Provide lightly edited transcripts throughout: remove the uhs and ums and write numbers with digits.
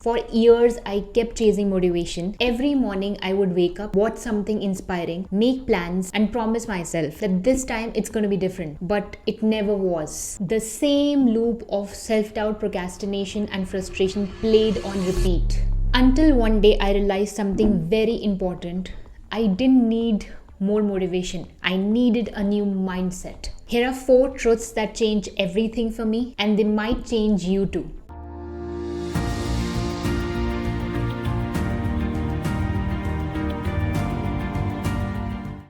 For years, I kept chasing motivation. Every morning, I would wake up, watch something inspiring, make plans, and promise myself that this time it's going to be different. But it never was. The same loop of self-doubt, procrastination, and frustration played on repeat. Until one day, I realized something very important. I didn't need more motivation. I needed a new mindset. Here are 4 truths that change everything for me, and they might change you too.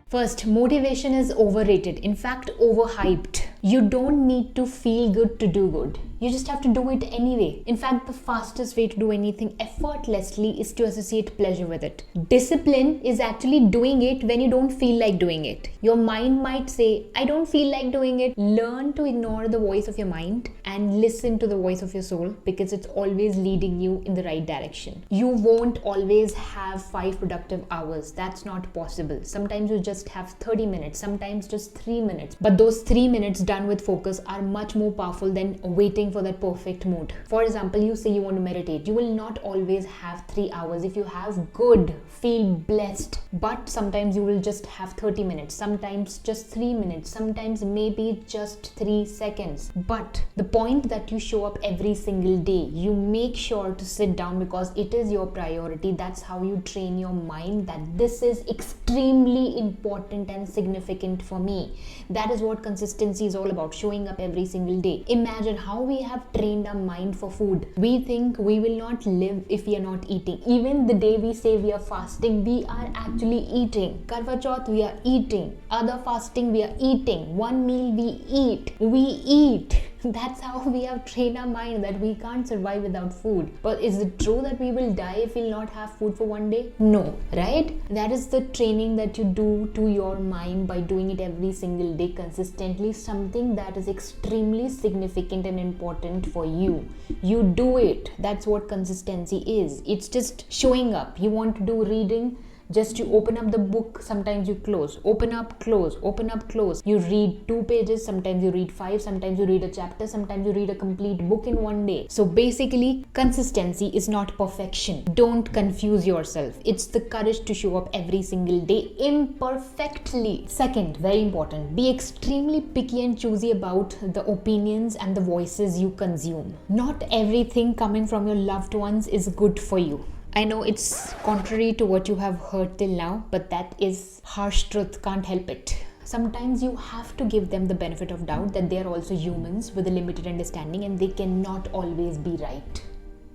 First, motivation is overrated. In fact, overhyped. You don't need to feel good to do good. You just have to do it anyway. In fact, the fastest way to do anything effortlessly is to associate pleasure with it. Discipline is actually doing it when you don't feel like doing it. Your mind might say, I don't feel like doing it. Learn to ignore the voice of your mind and listen to the voice of your soul, because it's always leading you in the right direction. You won't always have 5 productive hours. That's not possible. Sometimes you just have 30 minutes, sometimes just 3 minutes. But those 3 minutes done with focus are much more powerful than waiting for that perfect mood. For example, you say you want to meditate. You will not always have 3 hours. If you have, good, feel blessed. But sometimes you will just have 30 minutes, sometimes just 3 minutes, sometimes maybe just 3 seconds. But the point that you show up every single day, you make sure to sit down because it is your priority. That's how you train your mind that this is extremely important and significant for me. That is what consistency is all about, showing up every single day. Imagine how we have trained our mind for food. We think we will not live if we are not eating. Even the day we say we are fasting, we are actually eating. Karva Chauth, we are eating. Other fasting, we are eating. One meal, we eat. We eat. That's how we have trained our mind that we can't survive without food. But is it true that we will die if we'll not have food for one day? No, right? That is the training that you do to your mind by doing it every single day consistently, something that is extremely significant and important for you. You do it. That's what consistency is. It's just showing up. You want to do reading, just you open up the book, sometimes you close, open up, close, open up, close. You read 2 pages, sometimes you read 5, sometimes you read a chapter, sometimes you read a complete book in one day. So basically, consistency is not perfection. Don't confuse yourself. It's the courage to show up every single day imperfectly. Second, very important, be extremely picky and choosy about the opinions and the voices you consume. Not everything coming from your loved ones is good for you. I know it's contrary to what you have heard till now, but that is harsh truth, can't help it. Sometimes you have to give them the benefit of doubt that they are also humans with a limited understanding and they cannot always be right.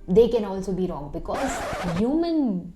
They can also be wrong because human.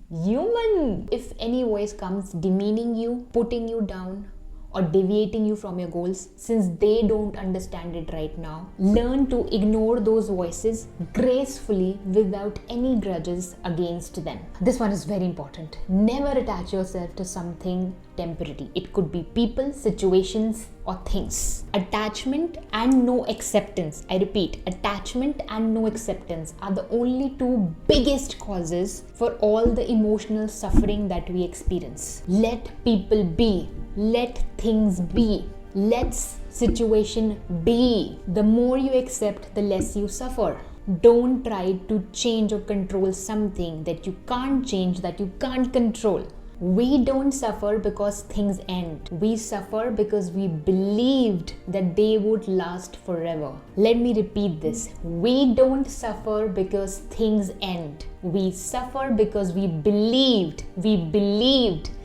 If any voice comes demeaning you, putting you down, or deviating you from your goals, since they don't understand it right now, learn to ignore those voices gracefully without any grudges against them. This one is very important. Never attach yourself to something temporary. It could be people, situations, or things. Attachment and no acceptance. I repeat, attachment and no acceptance are the only 2 biggest causes for all the emotional suffering that we experience. Let people be. Let things be. Let situation be. The more you accept, the less you suffer. Don't try to change or control something that you can't change, that you can't control. We don't suffer because things end. We suffer because we believed that they would last forever. Let me repeat this. We don't suffer because things end. We suffer because we believed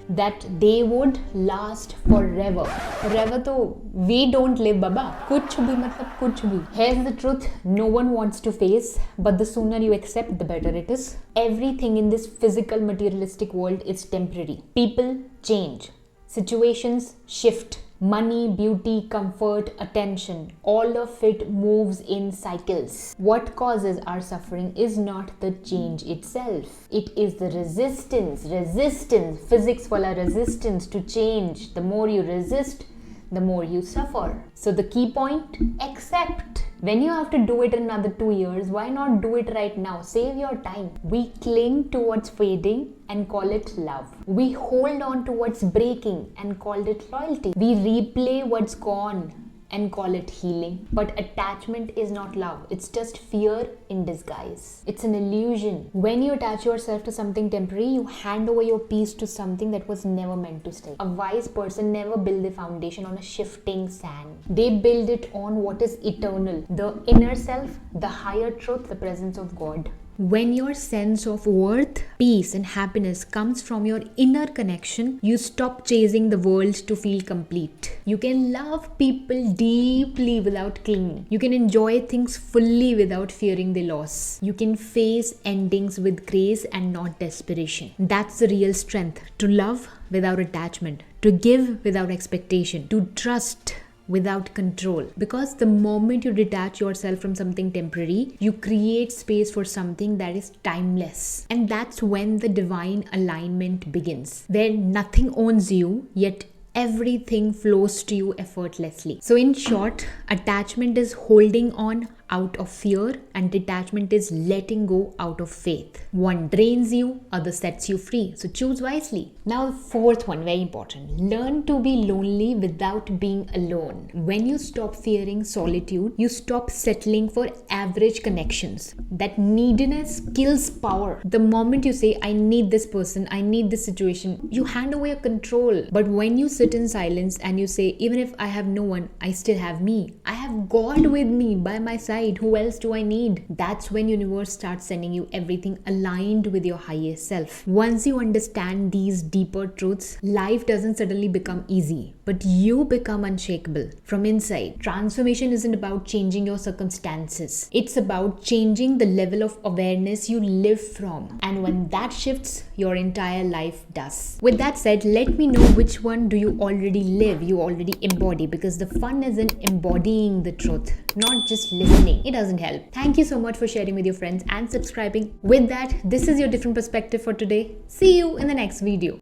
that they would last forever. Forever to we don't live, baba. Kuch bhi matlab kuch bhi. Here's the truth no one wants to face, but the sooner you accept, the better it is. Everything in this physical materialistic world is temporary. People change. Situations shift. Money, beauty, comfort, attention, all of it moves in cycles. What causes our suffering is not the change itself. It is the resistance. Physics wala resistance to change. The more you resist, the more you suffer. So the key point, accept. When you have to do it in another 2 years, why not do it right now? Save your time. We cling towards fading and call it love. We hold on to what's breaking and call it loyalty. We replay what's gone and call it healing. But attachment is not love. It's just fear in disguise. It's an illusion. When you attach yourself to something temporary, you hand over your peace to something that was never meant to stay. A wise person never builds their foundation on a shifting sand. They build it on what is eternal, the inner self, the higher truth, the presence of God. When your sense of worth, peace, and happiness comes from your inner connection, you stop chasing the world to feel complete. You can love people deeply without clinging. You can enjoy things fully without fearing their loss. You can face endings with grace and not desperation. That's the real strength. To love without attachment, to give without expectation, to trust without control. Because the moment you detach yourself from something temporary, you create space for something that is timeless. And that's when the divine alignment begins, where nothing owns you, yet everything flows to you effortlessly. So in short, attachment is holding on out of fear and detachment is letting go out of faith. One drains you, other sets you free. So choose wisely. Now the fourth one, very important. Learn to be lonely without being alone. When you stop fearing solitude, you stop settling for average connections. That neediness kills power. The moment you say, I need this person, I need this situation, you hand over your control. But when you sit in silence and you say, even if I have no one, I still have me. I have God with me by my side. Who else do I need? That's when universe starts sending you everything aligned with your highest self. Once you understand these deeper truths, life doesn't suddenly become easy, but you become unshakable from inside. Transformation isn't about changing your circumstances. It's about changing the level of awareness you live from. And when that shifts, your entire life does. With that said, let me know which one do you already live, you already embody, because the fun is in embodying the truth, not just listening. It doesn't help. Thank you so much for sharing with your friends and subscribing. With that, this is your different perspective for today. See you in the next video.